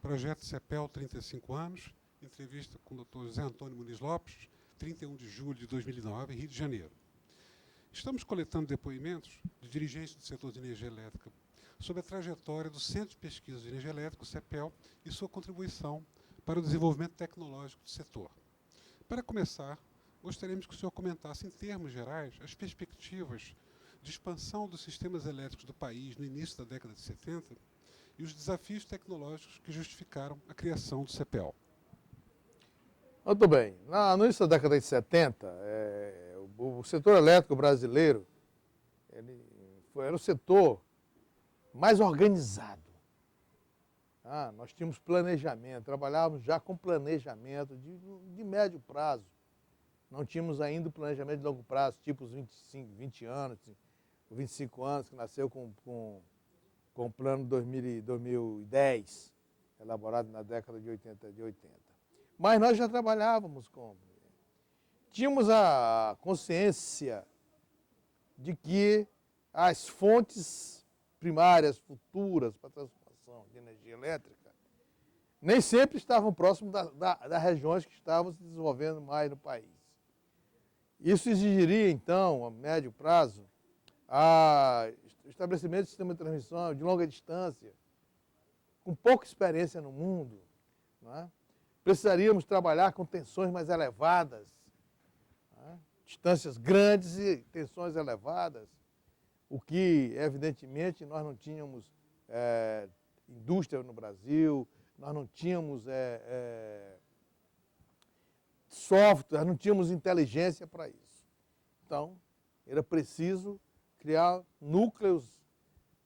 Projeto CEPEL 35 anos, entrevista com o Dr. José Antônio Muniz Lopes, 31 de julho de 2009, Rio de Janeiro. Estamos coletando depoimentos de dirigentes do setor de energia elétrica sobre a trajetória do Centro de Pesquisa de Energia Elétrica, o CEPEL, e sua contribuição para o desenvolvimento tecnológico do setor. Para começar, gostaríamos que o senhor comentasse, em termos gerais, as perspectivas de expansão dos sistemas elétricos do país no início da década de 70 e os desafios tecnológicos que justificaram a criação do CEPEL. Muito bem. No início da década de 70, o setor elétrico brasileiro era o setor mais organizado. Nós tínhamos planejamento, trabalhávamos já com planejamento de médio prazo. Não tínhamos ainda o planejamento de longo prazo, tipo os 25, 20 anos, 25 anos, que nasceu com o plano 2010, elaborado na década de 80. Mas nós já trabalhávamos tínhamos a consciência de que as fontes primárias futuras para a transformação de energia elétrica nem sempre estavam próximos das regiões que estavam se desenvolvendo mais no país. Isso exigiria, então, a médio prazo, o estabelecimento de sistema de transmissão de longa distância, com pouca experiência no mundo. Não é? Precisaríamos trabalhar com tensões mais elevadas, distâncias grandes e tensões elevadas, o que, evidentemente, nós não tínhamos indústria no Brasil, nós não tínhamos software, não tínhamos inteligência para isso. Então, era preciso criar núcleos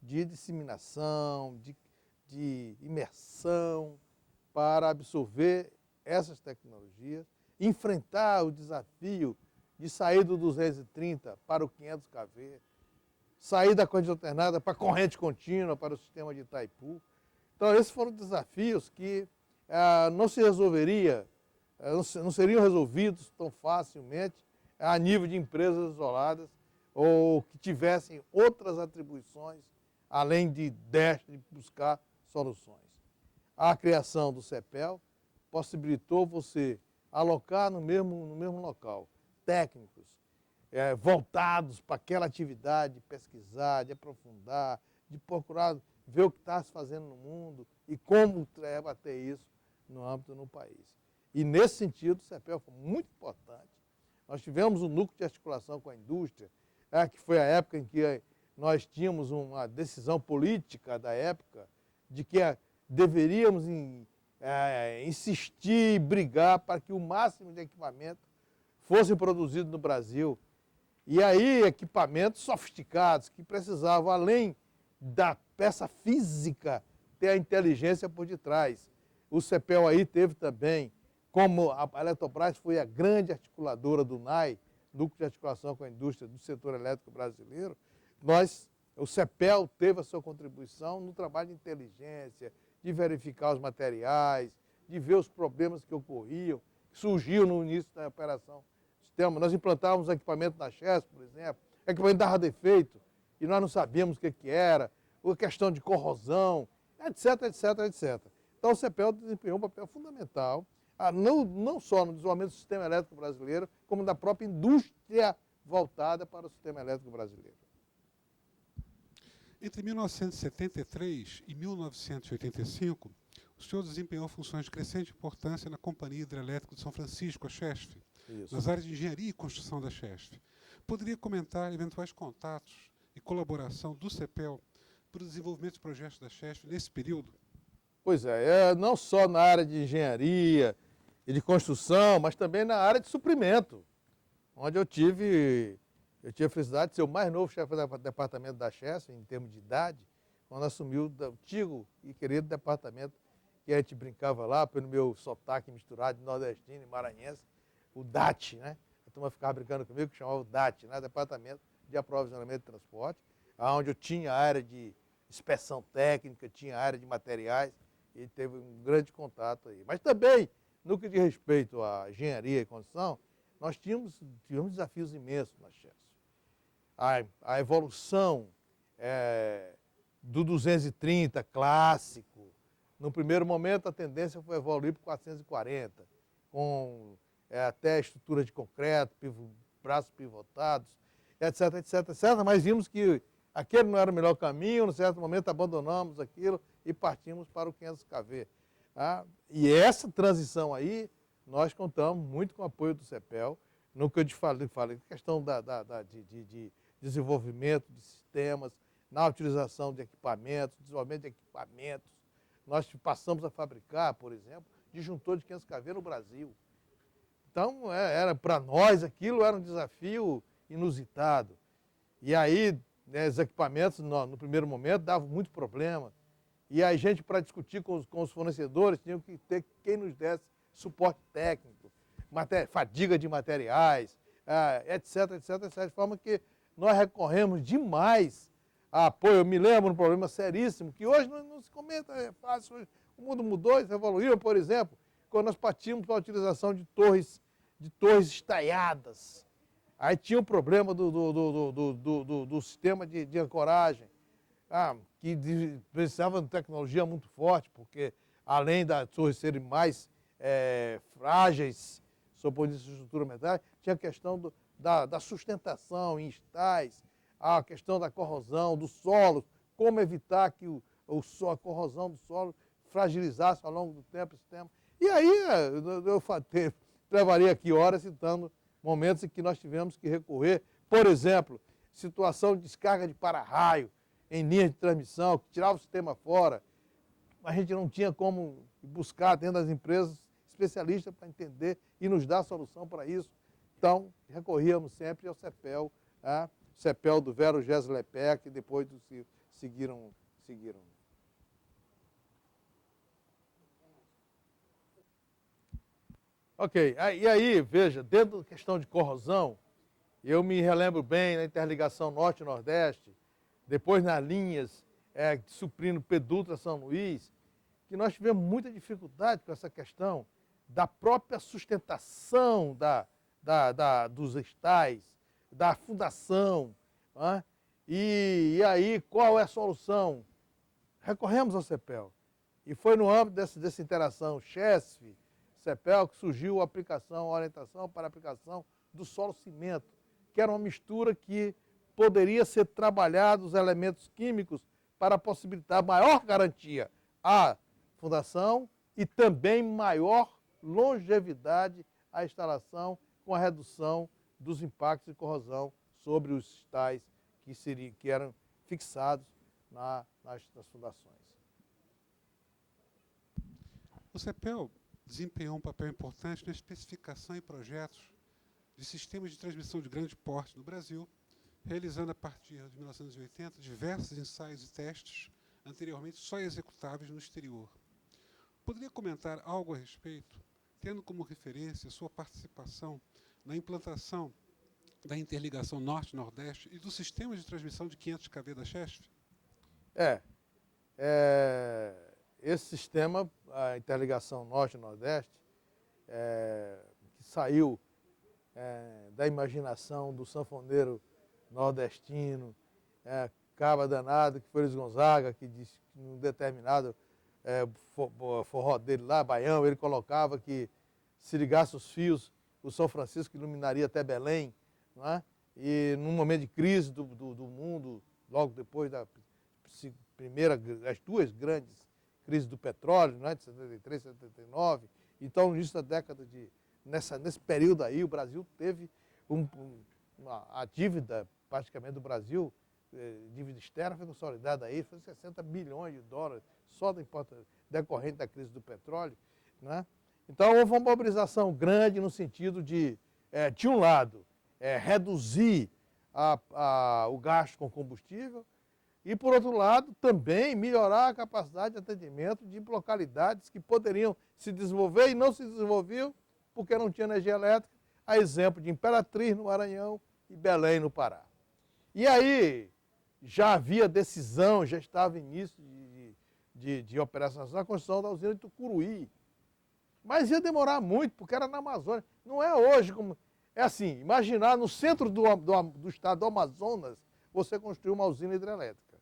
de disseminação, de imersão, para absorver essas tecnologias, enfrentar o desafio de sair do 230 para o 500 kV, sair da corrente alternada para a corrente contínua, para o sistema de Itaipu. Então, esses foram desafios que não se resolveria, não seriam resolvidos tão facilmente a nível de empresas isoladas ou que tivessem outras atribuições, além de buscar soluções. A criação do CEPEL possibilitou você alocar no mesmo local técnicos voltados para aquela atividade, de pesquisar, de aprofundar, de procurar ver o que está se fazendo no mundo e como rebater isso no âmbito no país. E nesse sentido, o CEPEL foi muito importante. Nós tivemos um núcleo de articulação com a indústria, que foi a época em que nós tínhamos uma decisão política da época de que deveríamos insistir e brigar para que o máximo de equipamento fosse produzido no Brasil. E aí, equipamentos sofisticados que precisavam, além da peça física, ter a inteligência por detrás. O CEPEL aí teve também, como a Eletrobras foi a grande articuladora do NAI, Núcleo de Articulação com a Indústria do Setor Elétrico Brasileiro, o CEPEL teve a sua contribuição no trabalho de inteligência, de verificar os materiais, de ver os problemas que ocorriam, que surgiam no início da operação do sistema. Nós implantávamos equipamento na Chesf, por exemplo, equipamento dava defeito e nós não sabíamos o que era, a questão de corrosão, etc, etc, etc. Então o CEPEL desempenhou um papel fundamental, não só no desenvolvimento do sistema elétrico brasileiro, como da própria indústria voltada para o sistema elétrico brasileiro. Entre 1973 e 1985, o senhor desempenhou funções de crescente importância na Companhia Hidrelétrica de São Francisco, a Chesf, nas áreas de engenharia e construção da Chesf. Poderia comentar eventuais contatos e colaboração do CEPEL para o desenvolvimento de projetos da Chesf nesse período? Pois não só na área de engenharia e de construção, mas também na área de suprimento, onde eu tive a felicidade de ser o mais novo chefe do departamento da Chesf, em termos de idade, quando assumiu o antigo e querido departamento, que a gente brincava lá, pelo meu sotaque misturado de nordestino e maranhense, o DAT, né? A turma ficava brincando comigo, que chamava o DAT, né? Departamento de Aprovisionamento e Transporte, onde eu tinha a área de inspeção técnica, tinha a área de materiais, e teve um grande contato aí. Mas também, no que diz respeito à engenharia e construção, nós tivemos desafios imensos na Chesf. A evolução do 230 clássico, No primeiro momento, a tendência foi evoluir para 440, com até estrutura de concreto, braços pivotados, etc, etc, etc. Mas vimos que aquele não era o melhor caminho, num certo momento abandonamos aquilo e partimos para o 500 kV. Tá? E essa transição aí, nós contamos muito com o apoio do CEPEL, no que eu te falei questão de desenvolvimento de sistemas, na utilização de equipamentos, desenvolvimento de equipamentos. Nós passamos a fabricar, por exemplo, disjuntor de 500 kV no Brasil. Então, era para nós aquilo era um desafio inusitado. E aí, né, os equipamentos, no primeiro momento, davam muito problema. E a gente, para discutir com os fornecedores, tinha que ter quem nos desse suporte técnico, fadiga de materiais, etc, etc, etc. De forma que nós recorremos demais a apoio. Eu me lembro de um problema seríssimo, que hoje não se comenta, é fácil. Hoje o mundo mudou, isso evoluiu, por exemplo, quando nós partimos para a utilização de torres estaiadas. Aí tinha o problema do sistema de ancoragem, que precisava de tecnologia muito forte, porque além das torres serem mais frágeis, sob o ponto de vista de estrutura metálica, tinha a questão da sustentação em estais, a questão da corrosão do solo, como evitar que a corrosão do solo fragilizasse ao longo do tempo esse tema. E aí eu levaria aqui horas citando momentos em que nós tivemos que recorrer, por exemplo, situação de descarga de para-raio em linha de transmissão, que tirava o sistema fora. A gente não tinha como buscar dentro das empresas especialistas para entender e nos dar solução para isso. Então, recorríamos sempre ao CEPEL, o CEPEL do Vero Gésio Lepé, que depois seguiram. Ok, e aí, veja, dentro da questão de corrosão, eu me relembro bem na interligação Norte-Nordeste, depois nas linhas suprindo Pedutra São Luís, que nós tivemos muita dificuldade com essa questão da própria sustentação dos estais, da fundação. Né? E aí, qual é a solução? Recorremos ao CEPEL. E foi no âmbito dessa interação CHESF-CEPEL que surgiu a orientação para a aplicação do solo cimento, que era uma mistura que poderia ser trabalhado os elementos químicos para possibilitar maior garantia à fundação e também maior longevidade à instalação com a redução dos impactos de corrosão sobre os estais que eram fixados nas fundações. O CEPEL desempenhou um papel importante na especificação e projetos de sistemas de transmissão de grande porte no Brasil, realizando a partir de 1980 diversos ensaios e testes anteriormente só executáveis no exterior. Poderia comentar algo a respeito, tendo como referência sua participação na implantação da interligação Norte-Nordeste e do sistema de transmissão de 500 kV da CHESF? Esse sistema, a interligação Norte-Nordeste, que saiu da imaginação do sanfoneiro nordestino, Caba Danado, que foi Luiz Gonzaga, que disse que num determinado forró dele lá, Baião, ele colocava que se ligasse os fios, o São Francisco iluminaria até Belém, não é? E num momento de crise do mundo, logo depois das duas grandes crises do petróleo, não é? De 73, 79, então no início da década nesse período aí, o Brasil teve a dívida praticamente do Brasil, dívida externa foi consolidada aí, foi 60 bilhões de dólares só decorrente da crise do petróleo. Né? Então houve uma mobilização grande no sentido de um lado, reduzir o gasto com combustível e, por outro lado, também melhorar a capacidade de atendimento de localidades que poderiam se desenvolver e não se desenvolviam porque não tinha energia elétrica, a exemplo de Imperatriz, no Maranhão, e Belém, no Pará. E aí já havia decisão, já estava em início de operação na construção da usina de Tucuruí. Mas ia demorar muito, porque era na Amazônia. Não é hoje como... É assim, imaginar no centro do estado do Amazonas, você construir uma usina hidrelétrica,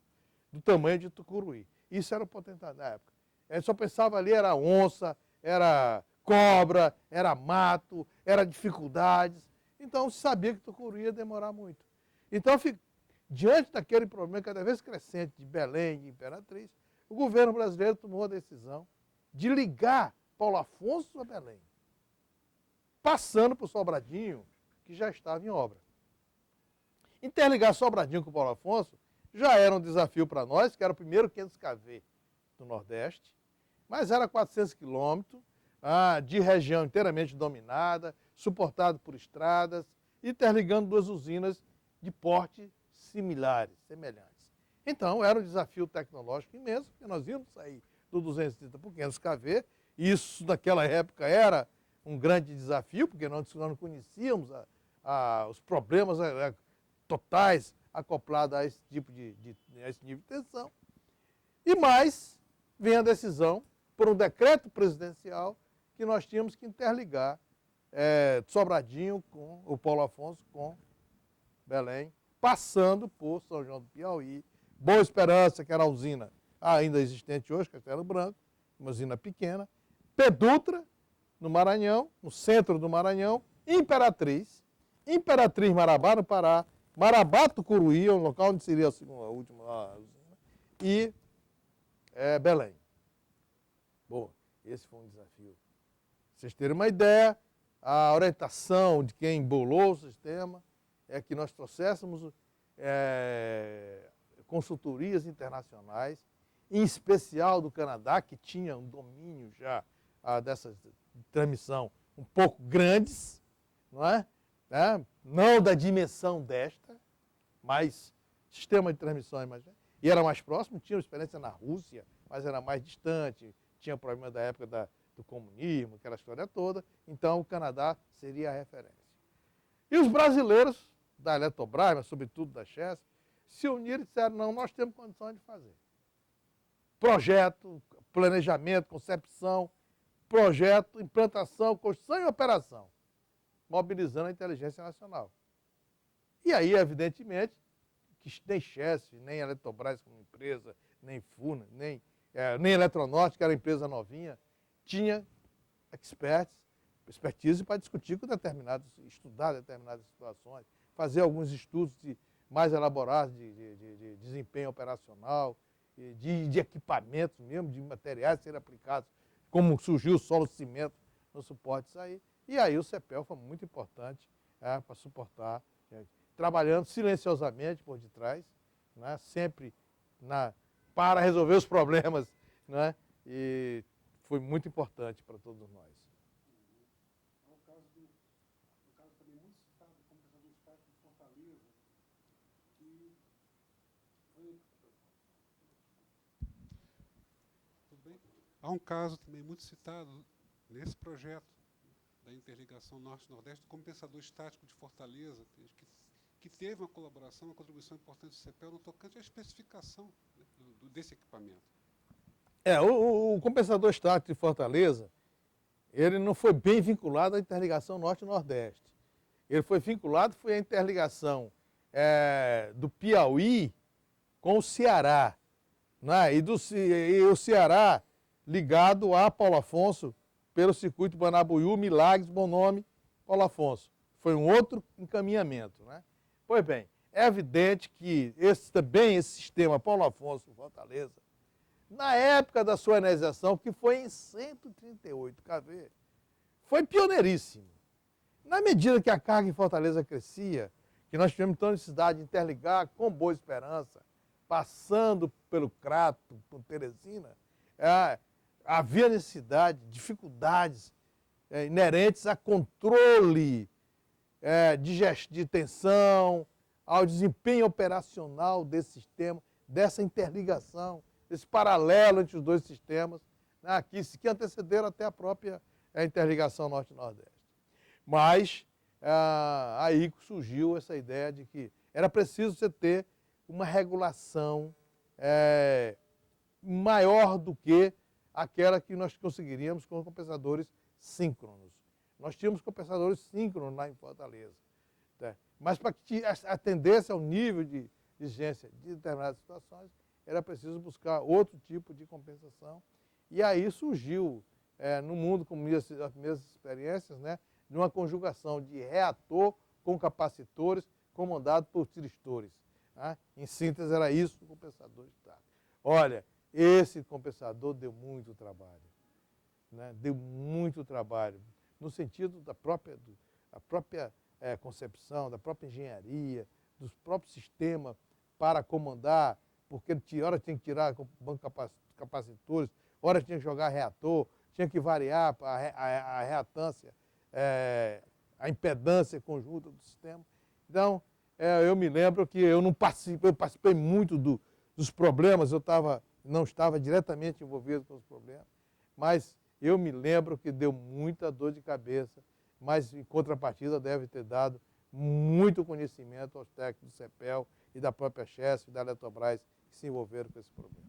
do tamanho de Tucuruí. Isso era o potencial da época. A gente só pensava ali era onça, era cobra, era mato, era dificuldades. Então se sabia que Tucuruí ia demorar muito. Então, diante daquele problema cada vez crescente de Belém e de Imperatriz, o governo brasileiro tomou a decisão de ligar Paulo Afonso a Belém, passando por Sobradinho, que já estava em obra. Interligar Sobradinho com Paulo Afonso já era um desafio para nós, que era o primeiro 500 kV do Nordeste, mas era 400 quilômetros, de região inteiramente dominada, suportado por estradas, interligando duas usinas de porte similares, semelhantes. Então, era um desafio tecnológico imenso, porque nós íamos sair do 230 por 500 kV, e isso naquela época era um grande desafio, porque nós não conhecíamos os problemas totais acoplados a esse tipo a esse nível de tensão. E mais, vem a decisão, por um decreto presidencial, que nós tínhamos que interligar Sobradinho com o Paulo Afonso com Belém, passando por São João do Piauí, Boa Esperança, que era a usina ainda existente hoje, Castelo Branco, uma usina pequena, Pedutra, no Maranhão, no centro do Maranhão, Imperatriz Marabá, no Pará, Marabá, Tucuruí, o local onde seria a última usina, e Belém. Bom, esse foi um desafio. Pra vocês terem uma ideia, a orientação de quem embolou o sistema é que nós trouxéssemos consultorias internacionais, em especial do Canadá, que tinha um domínio já dessa transmissão um pouco grandes, não é? Não da dimensão desta, mas sistema de transmissão, e era mais próximo, tinha experiência na Rússia, mas era mais distante, tinha problema da época do comunismo, aquela história toda, então o Canadá seria a referência. E os brasileiros da Eletrobras, mas sobretudo da Chesf, se uniram e disseram, não, nós temos condições de fazer. Projeto, planejamento, concepção, projeto, implantação, construção e operação, mobilizando a inteligência nacional. E aí, evidentemente, que nem Chesf, nem Eletrobras como empresa, nem Furnas, nem Eletronorte, que era empresa novinha, tinha expertise para discutir com estudar determinadas situações, fazer alguns estudos mais elaborados de desempenho operacional, de equipamentos mesmo, de materiais a serem aplicados, como surgiu o solo cimento no suporte disso aí. E aí o CEPEL foi muito importante para suportar, trabalhando silenciosamente por detrás, né, sempre para resolver os problemas, né, e foi muito importante para todos nós. Há um caso também muito citado, como pensador estático de Fortaleza, que foi... Tudo bem? Há um caso também muito citado nesse projeto da interligação Norte-Nordeste, como pensador estático de Fortaleza, que teve uma colaboração, uma contribuição importante do CEPEL no tocante à especificação, né, desse equipamento. O compensador estático de Fortaleza, ele não foi bem vinculado à interligação Norte-Nordeste. Ele foi vinculado à interligação do Piauí com o Ceará, né? E o Ceará ligado a Paulo Afonso pelo circuito Banabuiú, Milagres, Bom Nome, Paulo Afonso. Foi um outro encaminhamento, né? Pois bem, é evidente que esse sistema Paulo Afonso Fortaleza, na época da sua energização, que foi em 138 kV, foi pioneiríssimo. Na medida que a carga em Fortaleza crescia, que nós tivemos então necessidade de interligar com Boa Esperança, passando pelo Crato, por Teresina, havia necessidade, dificuldades inerentes a controle de tensão, ao desempenho operacional desse sistema, dessa interligação, desse paralelo entre os dois sistemas, né, que antecederam até a própria interligação Norte-Nordeste. Mas aí surgiu essa ideia de que era preciso você ter uma regulação maior do que aquela que nós conseguiríamos com compensadores síncronos. Nós tínhamos compensadores síncronos lá em Fortaleza. Tá? Mas para que atendesse ao nível de exigência de determinadas situações, era preciso buscar outro tipo de compensação. E aí surgiu, no mundo, como as minhas experiências, né, de uma conjugação de reator com capacitores comandado por tiristores. Né? Em síntese, era isso o compensador de Stark. Olha, esse compensador deu muito trabalho. Né? Deu muito trabalho, no sentido da própria concepção, da própria engenharia, dos próprios sistemas para comandar, porque hora tinha que tirar banco capacitores, hora tinha que jogar reator, tinha que variar a reatância, a impedância conjunta do sistema. Então, eu me lembro que eu participei muito dos problemas, não estava diretamente envolvido com os problemas, mas eu me lembro que deu muita dor de cabeça, mas em contrapartida deve ter dado muito conhecimento aos técnicos do CEPEL e da própria Chesf e da Eletrobras que se envolveram com esse problema.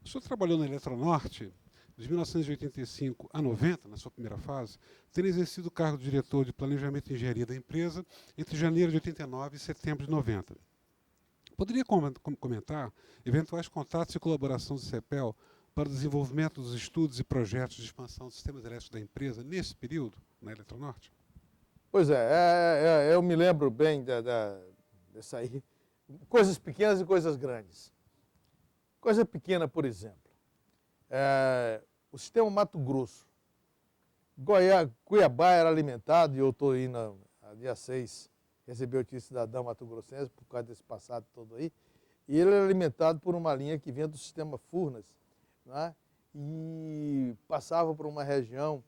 O senhor trabalhou na Eletronorte de 1985 a 90, na sua primeira fase, tendo exercido o cargo de diretor de Planejamento e Engenharia da empresa entre janeiro de 89 e setembro de 90. Poderia comentar eventuais contatos e colaboração do CEPEL para o desenvolvimento dos estudos e projetos de expansão dos sistemas elétricos da empresa nesse período, na Eletronorte? Pois eu me lembro bem dessa aí. Coisas pequenas e coisas grandes. Coisa pequena, por exemplo, o sistema Mato Grosso. Cuiabá era alimentado, e eu estou indo dia 6, receber o título de cidadão mato-grossense por causa desse passado todo aí, e ele era alimentado por uma linha que vinha do sistema Furnas, né? E passava por uma região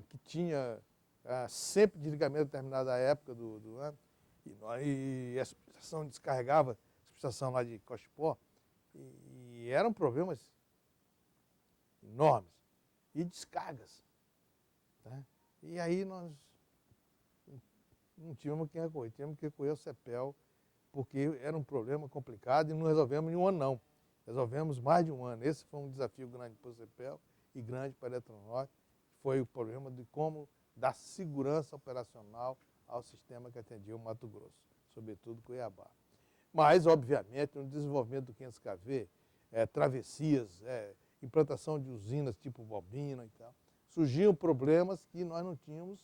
que tinha sempre desligamento em determinada época do ano, e a subestação descarregava, a subestação lá de Cochipó, e eram problemas enormes, e descargas. Tá? E aí nós não tínhamos quem recorrer, tínhamos que recorrer ao CEPEL, porque era um problema complicado e não resolvemos em um ano não. Resolvemos mais de um ano. Esse foi um desafio grande para o CEPEL e grande para a Eletronorte, foi o problema de como dar segurança operacional ao sistema que atendia o Mato Grosso, sobretudo Cuiabá. Mas, obviamente, no desenvolvimento do 500kV, travessias, implantação de usinas tipo bobina e tal, surgiam problemas que nós não tínhamos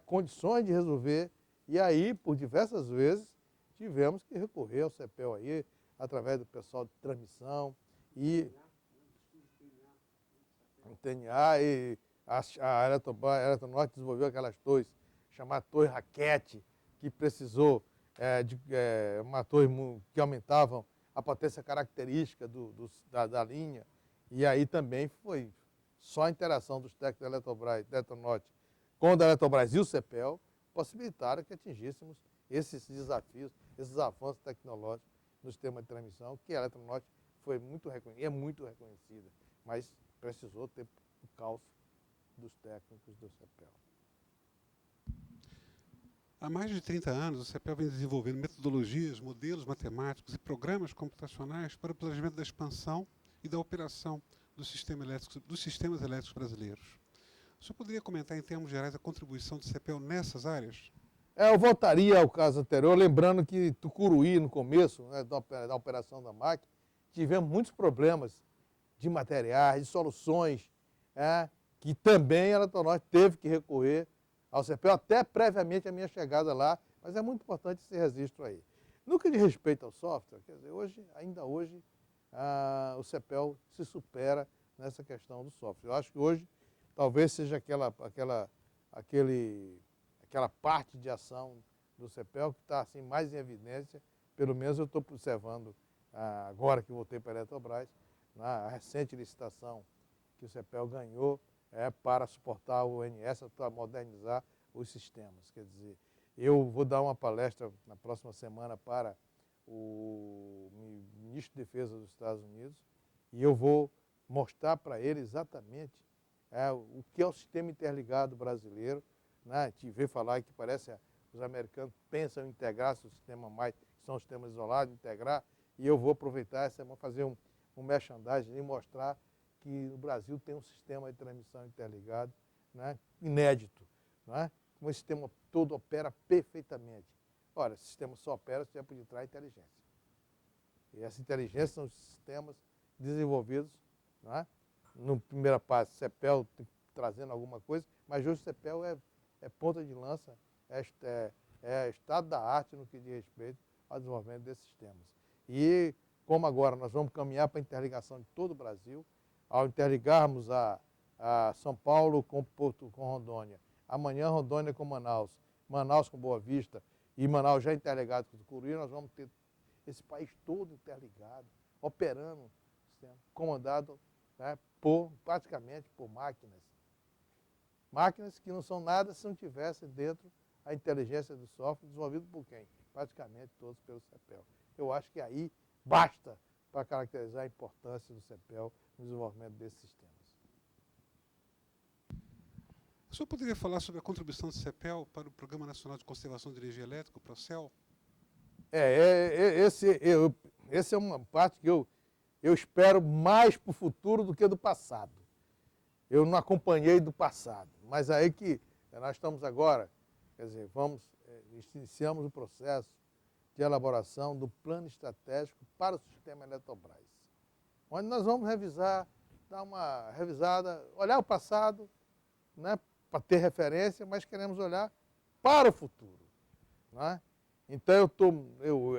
condições de resolver, e aí, por diversas vezes, tivemos que recorrer ao CEPEL aí, através do pessoal de transmissão e o TNA, e a Eletronorte desenvolveu aquelas torres, chamadas torre raquete, que precisou de uma torre que aumentavam a potência característica da linha, e aí também foi só a interação dos técnicos da Eletronorte com a Eletrobras e o CEPEL possibilitaram que atingíssemos esses desafios, esses avanços tecnológicos no sistema de transmissão, que a Eletronorte foi muito reconhecida, é muito reconhecida, mas precisou ter o calço dos técnicos do CEPEL. Há mais de 30 anos, o CEPEL vem desenvolvendo metodologias, modelos matemáticos e programas computacionais para o planejamento da expansão e da operação dos sistemas elétricos brasileiros. O senhor poderia comentar, em termos gerais, a contribuição do CEPEL nessas áreas? Eu voltaria ao caso anterior, lembrando que Tucuruí, no começo, né, da operação da máquina, tivemos muitos problemas de materiais, de soluções, que também a Eletronorte teve que recorrer ao CEPEL, até previamente a minha chegada lá, mas é muito importante esse registro aí. No que diz respeito ao software, quer dizer, ainda hoje, o CEPEL se supera nessa questão do software. Eu acho que hoje talvez seja aquela parte de ação do CEPEL que está assim, mais em evidência, pelo menos eu estou observando agora que voltei para a Eletrobras, a recente licitação que o CEPEL ganhou para suportar o ONS, para modernizar os sistemas. Quer dizer, eu vou dar uma palestra na próxima semana para o ministro de Defesa dos Estados Unidos e eu vou mostrar para ele exatamente o que é o sistema interligado brasileiro, né? Te ver falar que parece os americanos pensam em integrar seu sistema mais, que são sistemas isolados, integrar, e eu vou aproveitar essa semana, fazer um merchandising e mostrar que o Brasil tem um sistema de transmissão interligado, né, inédito, né, um sistema todo opera perfeitamente. Ora, esse sistema só opera se tiver por detrás inteligência. E essa inteligência são os sistemas desenvolvidos não é? No primeira parte, CEPEL trazendo alguma coisa, mas hoje o CEPEL é ponta de lança, é estado da arte no que diz respeito ao desenvolvimento desses sistemas. E como agora nós vamos caminhar para a interligação de todo o Brasil, ao interligarmos a São Paulo com Rondônia, amanhã Rondônia com Manaus, Manaus com Boa Vista e Manaus já interligado com o Tucuruí, nós vamos ter esse país todo interligado, operando, comandado, né, praticamente por máquinas. Máquinas que não são nada se não tivesse dentro a inteligência do software desenvolvido por quem? Praticamente todos pelo CEPEL. Eu acho que aí basta para caracterizar a importância do CEPEL no desenvolvimento desses sistemas. O senhor poderia falar sobre a contribuição do CEPEL para o Programa Nacional de Conservação de Energia Elétrica, o PROCEL? Esse é uma parte que eu espero mais para o futuro do que do passado. Eu não acompanhei do passado, mas aí que nós estamos agora, quer dizer, iniciamos o processo de elaboração do plano estratégico para o sistema Eletrobras, onde nós vamos revisar, dar uma revisada, olhar o passado, né, para ter referência, mas queremos olhar para o futuro, né? Então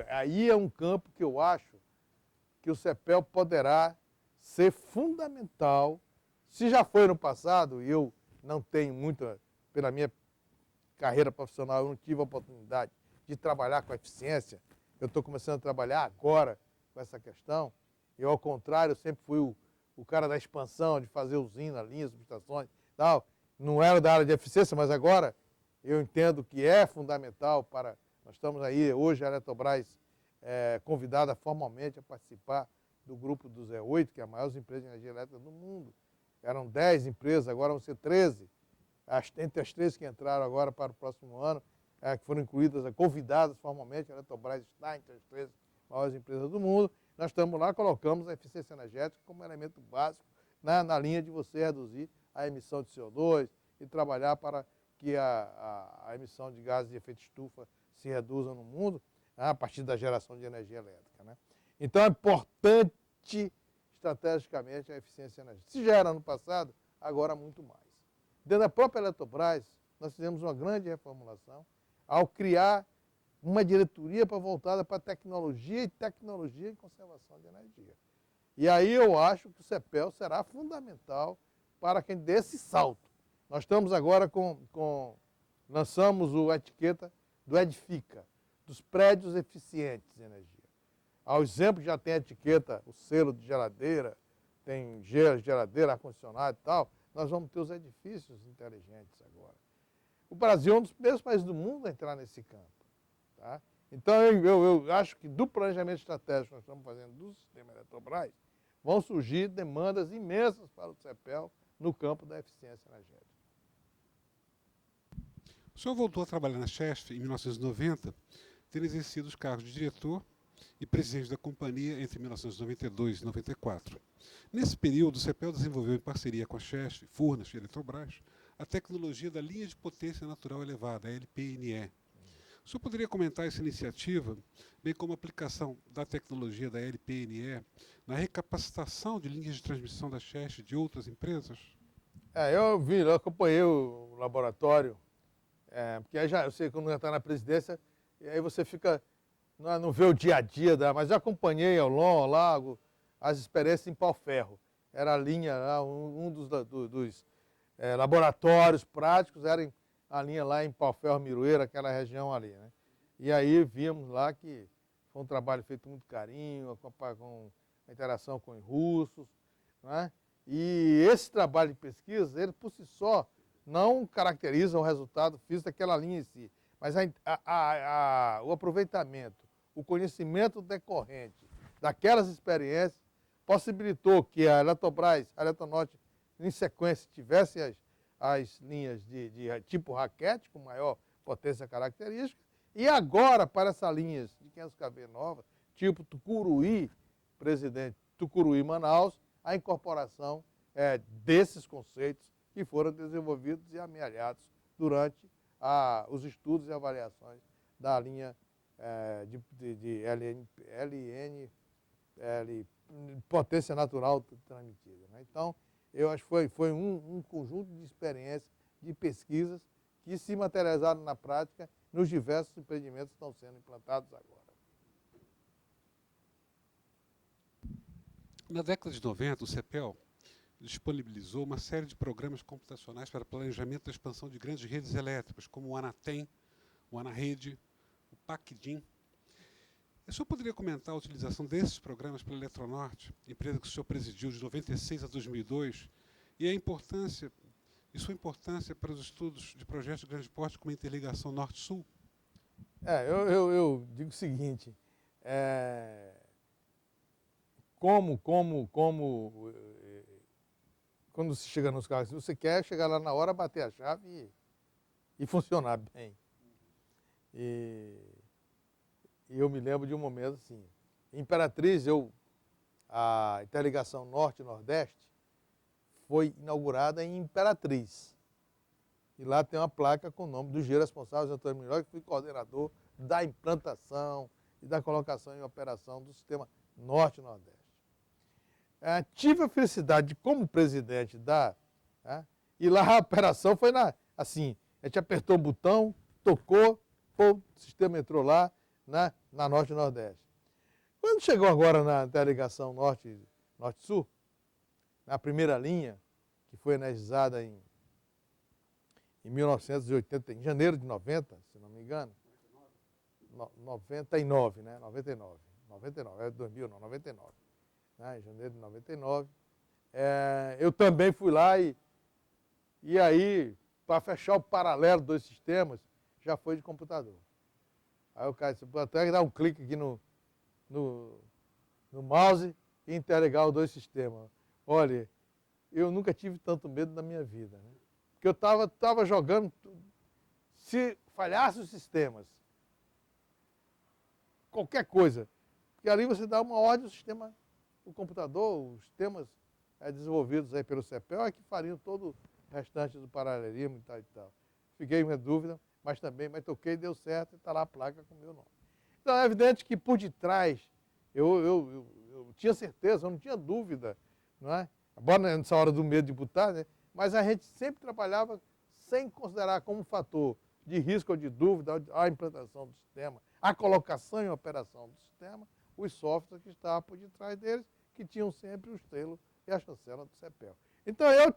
aí é um campo que eu acho que o CEPEL poderá ser fundamental. Se já foi no passado, e eu não tenho muita, pela minha carreira profissional, eu não tive a oportunidade de trabalhar com eficiência, eu estou começando a trabalhar agora com essa questão. Eu, ao contrário, sempre fui o cara da expansão, de fazer usina, linhas, subestações, tal. Não era da área de eficiência, mas agora eu entendo que é fundamental para... Nós estamos aí, hoje a Eletrobras convidada formalmente a participar do grupo do Z8, que é a maior empresa de energia elétrica do mundo. Eram 10 empresas, agora vão ser 13. Entre as 13 que entraram agora para o próximo ano, que foram incluídas, convidadas formalmente, a Eletrobras está entre as 13 maiores empresas do mundo. Nós estamos lá, colocamos a eficiência energética como elemento básico na linha de você reduzir a emissão de CO2 e trabalhar para que a emissão de gases de efeito estufa se reduza no mundo, a partir da geração de energia elétrica, né? Então é importante estrategicamente a eficiência energética. Se já era no passado, agora muito mais. Dentro da própria Eletrobras, nós fizemos uma grande reformulação ao criar uma diretoria voltada para tecnologia e tecnologia em conservação de energia. E aí eu acho que o CEPEL será fundamental para quem dê esse salto. Nós estamos agora lançamos a etiqueta do Edifica, dos prédios eficientes de energia. Ao exemplo, já tem a etiqueta, o selo de geladeira, tem geladeira, ar-condicionado e tal, nós vamos ter os edifícios inteligentes agora. O Brasil é um dos primeiros países do mundo a entrar nesse campo. Tá? Então, eu acho que do planejamento estratégico que nós estamos fazendo do sistema Eletrobras, vão surgir demandas imensas para o CEPEL no campo da eficiência energética. O senhor voltou a trabalhar na Chesf em 1990, tendo exercido os cargos de diretor e presidente da companhia entre 1992 e 94. Nesse período, o CEPEL desenvolveu em parceria com a Chesf, Furnas e Eletrobras, a tecnologia da linha de potência natural elevada, a LPNE. O senhor poderia comentar essa iniciativa, bem como a aplicação da tecnologia da LPNE na recapacitação de linhas de transmissão da Chesf de outras empresas? Eu acompanhei o laboratório, porque aí eu sei que quando já está na presidência, e aí você fica, não vê o dia a dia, mas eu acompanhei ao longo as experiências em pau-ferro. Era a linha, um dos laboratórios práticos, era a linha lá em Pau-Ferro, Miroeira, aquela região ali, né? E aí vimos lá que foi um trabalho feito com muito carinho, com a interação com os russos, né? E esse trabalho de pesquisa, ele por si só, não caracteriza o resultado físico daquela linha em si, mas o aproveitamento, o conhecimento decorrente daquelas experiências possibilitou que a Eletrobras, a Eletronorte, em sequência, tivesse as linhas de tipo raquete, com maior potência característica, e agora, para essas linhas de 500 kV novas, tipo Tucuruí, presidente Tucuruí-Manaus, a incorporação desses conceitos que foram desenvolvidos e amealhados durante os estudos e avaliações da linha de potência natural transmitida. Né? Então, eu acho que foi um conjunto de experiências, de pesquisas, que se materializaram na prática nos diversos empreendimentos que estão sendo implantados agora. Na década de 90, o CEPEL disponibilizou uma série de programas computacionais para planejamento da expansão de grandes redes elétricas, como o Anatem, o Anarrede, o PACDIM. O senhor poderia comentar a utilização desses programas pela Eletronorte, empresa que o senhor presidiu de 96 a 2002, e sua importância para os estudos de projetos de grande porte como a interligação Norte-Sul? Eu digo o seguinte, quando se chega nos carros, você quer chegar lá na hora, bater a chave e funcionar bem. E eu me lembro de um momento assim, em Imperatriz, a interligação Norte-Nordeste foi inaugurada em Imperatriz. E lá tem uma placa com o nome do engenheiro responsável, Antônio Milhões, que foi coordenador da implantação e da colocação em operação do sistema Norte-Nordeste. Tive a felicidade de, como presidente e lá a operação foi assim, a gente apertou o botão, tocou, o sistema entrou lá na Norte-Nordeste. Quando chegou agora na interligação Norte-Sul, na primeira linha, que foi energizada em 1980, em janeiro de 90, se não me engano, 99, né? 99, é 2000 não, 99. Em janeiro de 99. Eu também fui lá e aí, para fechar o paralelo dos sistemas, já foi de computador. Aí o cara disse, pode até dar um clique aqui no mouse e interligar os dois sistemas. Olha, eu nunca tive tanto medo na minha vida, né? Porque eu estava jogando, se falhasse os sistemas, qualquer coisa, porque ali você dá uma ordem, o computador, os sistemas desenvolvidos aí pelo CEPEL é que fariam todo o restante do paralelismo e tal e tal. Fiquei com dúvida, mas toquei, deu certo e está lá a placa com o meu nome. Então é evidente que por detrás, eu tinha certeza, eu não tinha dúvida, não é? Embora nessa hora do medo de botar, né? Mas a gente sempre trabalhava sem considerar como fator de risco ou de dúvida a implantação do sistema, a colocação em operação do sistema, os softwares que estavam por detrás deles, que tinham sempre o selo e a chancela do CEPEL. Então eu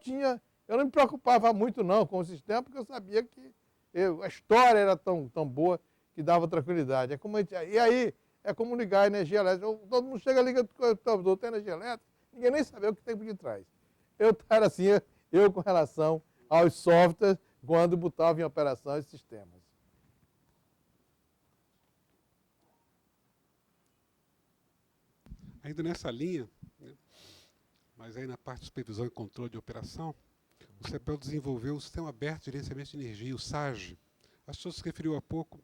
não me preocupava muito não com o sistema, porque eu sabia que a história era tão boa que dava tranquilidade. E aí é como ligar a energia elétrica. Todo mundo chega, liga o computador, tem energia elétrica, ninguém nem sabia o que tem por detrás. Eu era assim, eu com relação aos softwares, quando botava em operação esses sistemas. Ainda nessa linha, né, mas aí na parte de supervisão e controle de operação, o CEPEL desenvolveu o Sistema Aberto de Gerenciamento de Energia, o SAGE. A senhora se referiu há pouco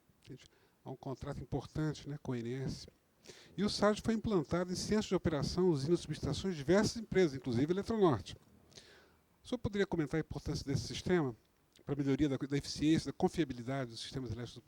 a um contrato importante, né, com a INES. E o SAGE foi implantado em centros de operação, usinas, subestações de diversas empresas, inclusive a Eletronorte. O senhor poderia comentar a importância desse sistema para a melhoria da eficiência, da confiabilidade dos sistemas elétricos do país?